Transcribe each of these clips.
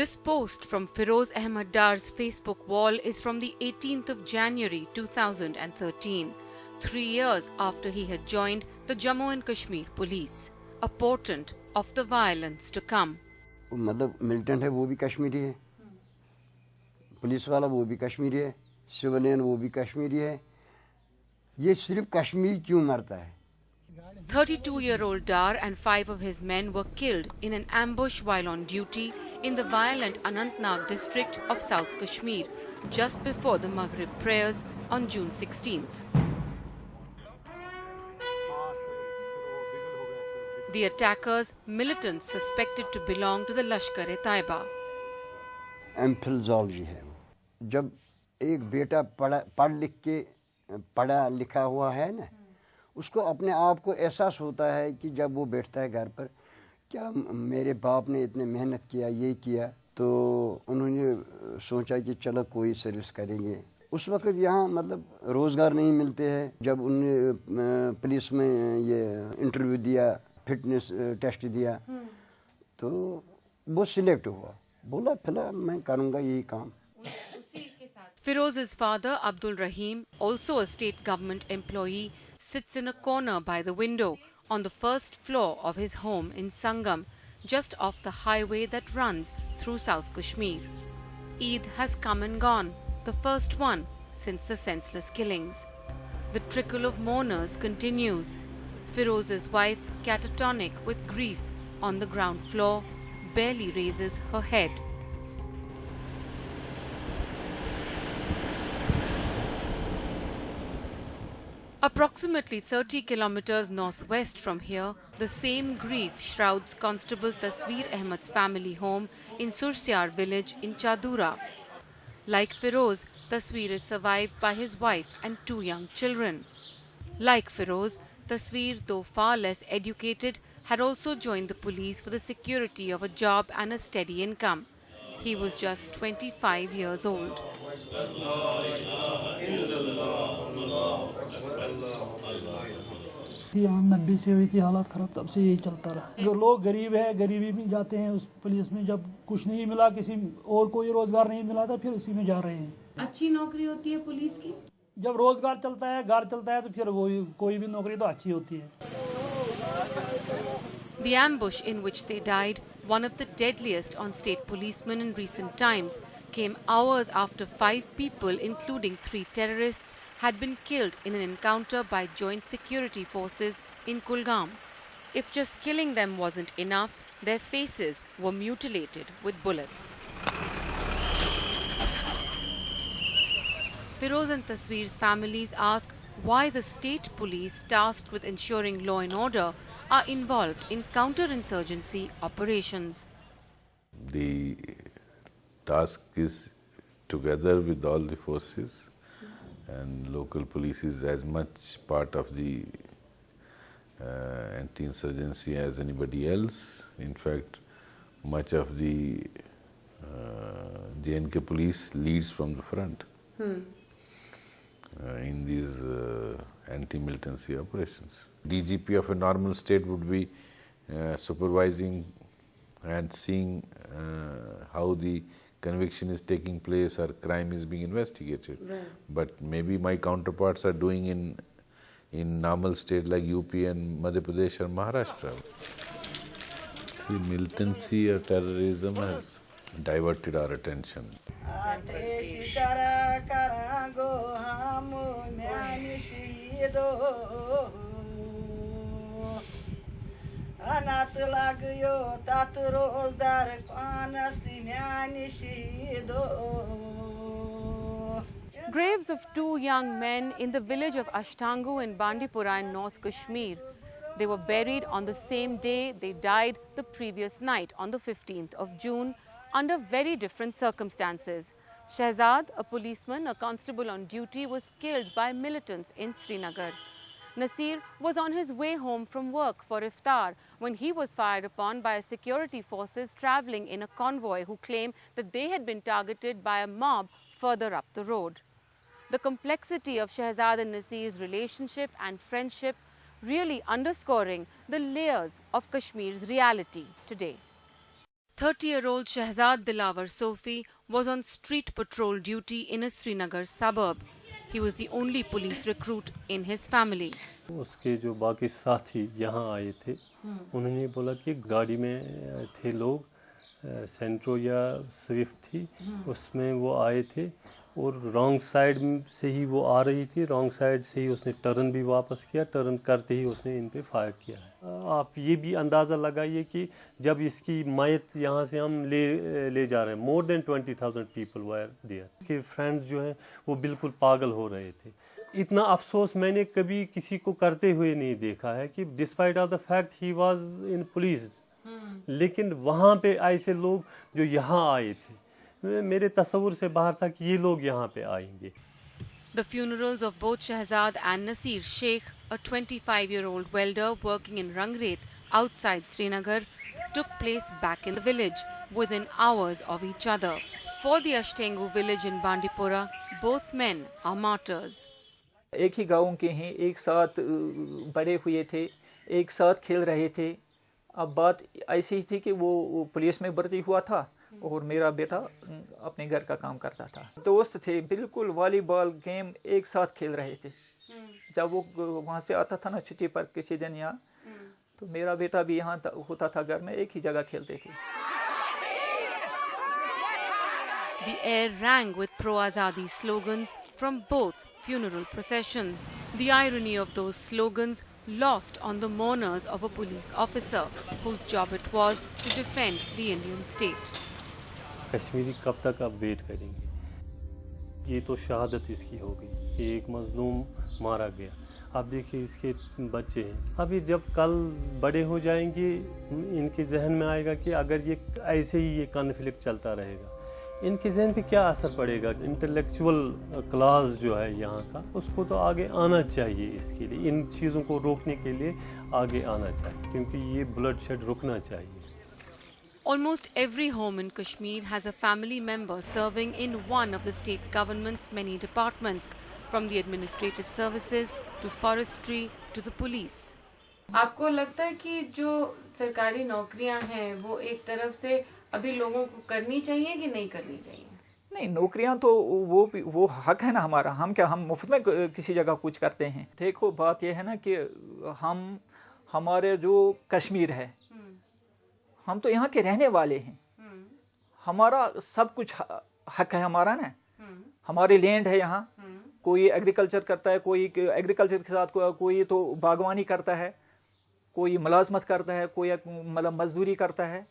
This post from Feroz Ahmed Dar's Facebook wall is from the 18th of January 2013, 3 years after he had joined the Jammu and Kashmir police, a portent of the violence to come. मतलब militant है वो भी कश्मीरी है, police वाला वो भी कश्मीरी है, civilian वो भी कश्मीरी है, ये सिर्फ कश्मीर क्यों मरता है? 32-year-old Dar and 5 of his men were killed in an ambush while on duty in the violent Anantnag district of South Kashmir just before the Maghrib prayers on June 16th. The attackers, militants suspected to belong to the Lashkar-e-Taiba. MPhil zoology है वो। जब एक बेटा पढ़ा लिखा हुआ है ना, उसको अपने आप को एहसास होता है कि जब वो बैठता है घर पर, क्या मेरे बाप ने इतने मेहनत किया, ये किया, तो उन्होंने सोचा कि चलो कोई सर्विस करेंगे। उस वक्त यहाँ मतलब रोज़गार नहीं मिलते हैं। जब उन्होंने पुलिस में ये इंटरव्यू दिया, फिटनेस टेस्ट दिया, तो वो सिलेक्ट हुआ, बोला फिलहाल मैं करूँगा यही काम। Firoz's father, Abdul Rahim, also a state government employee, sits in a corner by the window on the first floor of his home in Sangam, just off the highway that runs through South Kashmir. Eid has come and gone, the first one since the senseless killings. The trickle of mourners continues. Firoz's wife, catatonic with grief on the ground floor, barely raises her head. Approximately 30 kilometers northwest from here, the same grief shrouds Constable Tasveer Ahmed's family home in Sursyar village in Chadura. Like Feroz, Tasveer is survived by his wife and 2 young children. Like Feroz, Tasveer, though far less educated, had also joined the police for the security of a job and a steady income. He was just 25 years old. यहाँ 90 से हुई थी हालात खराब, तब से यही चलता रहा। अगर लोग गरीब है, गरीबी में जाते हैं उस पुलिस में, जब कुछ नहीं मिला, किसी और कोई रोजगार नहीं मिला था, फिर उसी में जा रहे हैं। अच्छी नौकरी होती है पुलिस की? जब रोजगार चलता है, घर चलता है, तो फिर वो कोई भी नौकरी तो अच्छी होती है। The ambush in which they died, one of the deadliest on state policemen in recent times, came hours after 5 people, including 3 terrorists, had been killed in an encounter by joint security forces in Kulgam. If just killing them wasn't enough, their faces were mutilated with bullets. Feroz and Tasveer's families ask why the state police tasked with ensuring law and order are involved in counter-insurgency operations. The task is together with all the forces, and local police is as much part of the anti-insurgency as anybody else. In fact, much of the J&K police leads from the front in these anti-militancy operations. DGP of a normal state would be supervising and seeing how the conviction is taking place or crime is being investigated. Right. But maybe my counterparts are doing in normal state like UP and Madhya Pradesh or Maharashtra. See, militancy or terrorism has diverted our attention. Graves of 2 young men in the village of Ashtangu in Bandipora in North Kashmir. They were buried on the same day they died the previous night on the 15th of June under very different circumstances. Shehzad, a policeman, a constable on duty, was killed by militants in Srinagar. Nasir was on his way home from work for iftar when he was fired upon by security forces travelling in a convoy who claimed that they had been targeted by a mob further up the road. The complexity of Shehzad and Nasir's relationship and friendship really underscoring the layers of Kashmir's reality today. 30-year-old Shehzad Dilawar Sofi was on street patrol duty in a Srinagar suburb. He was the only police recruit in his family. उसके जो बाकी साथी यहाँ आए थे, उन्होंने बोला कि गाड़ी में थे लोग, सेंट्रो या स्विफ्ट थी, उसमें वो आए थे और रॉन्ग साइड से ही वो आ रही थी, रॉन्ग साइड से ही उसने टर्न भी वापस किया, टर्न करते ही उसने इन पे फायर किया है। आप ये भी अंदाज़ा लगाइए कि जब इसकी मायत यहाँ से हम ले जा रहे हैं, more than 20,000 people were there, के फ्रेंड्स जो हैं वो बिल्कुल पागल हो रहे थे। इतना अफसोस मैंने कभी किसी को करते हुए नहीं देखा है कि despite of the fact he was in police, लेकिन वहाँ पे ऐसे लोग जो यहाँ आए थे, मेरे तस्वुर से बाहर था कि ये लोग यहाँ पे आएंगे। The funerals of both Shehzad and Nasir Sheikh, a 25-year-old welder working in Rangret outside Srinagar, took place back in the village within hours of each other. For the Ashtengu village in Bandipora, both men are martyrs. एक ही गाँव के हैं, एक साथ बड़े हुए थे, एक साथ खेल रहे थे। अब बात ऐसी थी कि वो पुलिस में भर्ती हुआ था और मेरा बेटा अपने घर का काम करता था। दोस्त थे, बिल्कुल वॉलीबॉल गेम एक साथ खेल रहे थे। जब वो वहाँ से आता था ना छुट्टी पर किसी दिन यहाँ, तो मेरा बेटा भी यहाँ होता था घर में, एक ही जगह खेलते थे। The air rang with pro-Azadi slogans from both funeral processions. The irony of those slogans lost on the mourners of a police officer whose job it was to defend the Indian state. Kashmiri कब तक आप wait करेंगे? ये तो शहादत इसकी हो गई, ये एक मजलूम मारा गया। आप देखिए इसके बच्चे हैं, अभी जब कल बड़े हो जाएंगे इनके जहन में आएगा कि अगर ये ऐसे ही ये कॉन्फ्लिक्ट चलता रहेगा, इनके जहन पे क्या असर पड़ेगा। इंटेलेक्चुअल क्लास जो है यहाँ का, उसको तो आगे आना चाहिए, इसके लिए इन चीज़ों को रोकने के लिए आगे आना चाहिए, क्योंकि ये ब्लड शेड रुकना चाहिए। Almost every home in Kashmir has a family member serving in one of the state government's many departments, from the administrative services to forestry to the police. आपको लगता है कि जो सरकारी नौकरियां हैं वो एक तरफ से अभी लोगों को करनी चाहिए कि नहीं करनी चाहिए? नहीं, नौकरियां तो वो हक है ना हमारा। हम मुफ्त में किसी जगह कुछ करते हैं। देखो बात यह है ना कि हमारे जो कश्मीर है, हम तो यहाँ के रहने वाले हैं, हमारा सब कुछ हक है हमारा ना। हमारी लैंड है यहाँ, कोई एग्रीकल्चर करता है, कोई एग्रीकल्चर के साथ कोई तो बागवानी करता है, कोई मुलाजमत करता है, कोई मतलब मजदूरी करता है।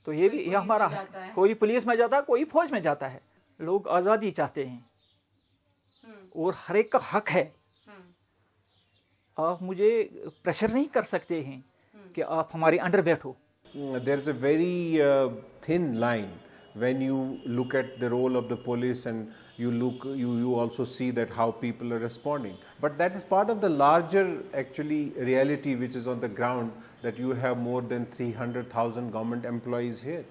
तो ये भी ये हमारा है। कोई पुलिस में जाता है, कोई फौज में जाता है। लोग आज़ादी चाहते हैं और हर एक का हक है। आप मुझे प्रेशर नहीं कर सकते हैं कि आप हमारे अंडर बैठो। There is a very thin line when you look at the role of the police, and you also see that how people are responding. But that is part of the larger actually reality which is on the ground, that you have more than 300,000 government employees here,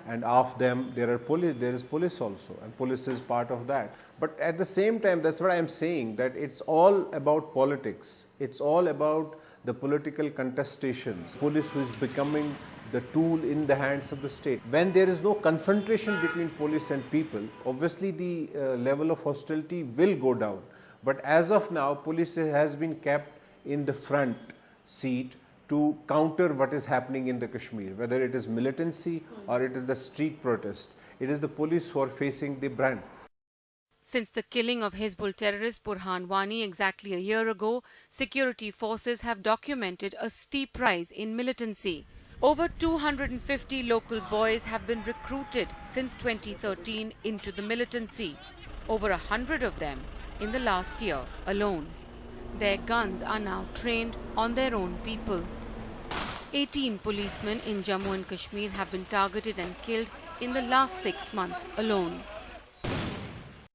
and of them there is police also, and police is part of that. But at the same time, that's what I am saying, that it's all about politics. It's all about the political contestations. Police who is becoming the tool in the hands of the state. When there is no confrontation between police and people, obviously the level of hostility will go down. But as of now, police has been kept in the front seat to counter what is happening in the Kashmir, whether it is militancy or it is the street protest. It is the police who are facing the brunt. Since the killing of Hizbul terrorist Burhan Wani exactly a year ago, security forces have documented a steep rise in militancy. Over 250 local boys have been recruited since 2013 into the militancy, over 100 of them in the last year alone. Their guns are now trained on their own people. 18 policemen in Jammu and Kashmir have been targeted and killed in the last 6 months alone.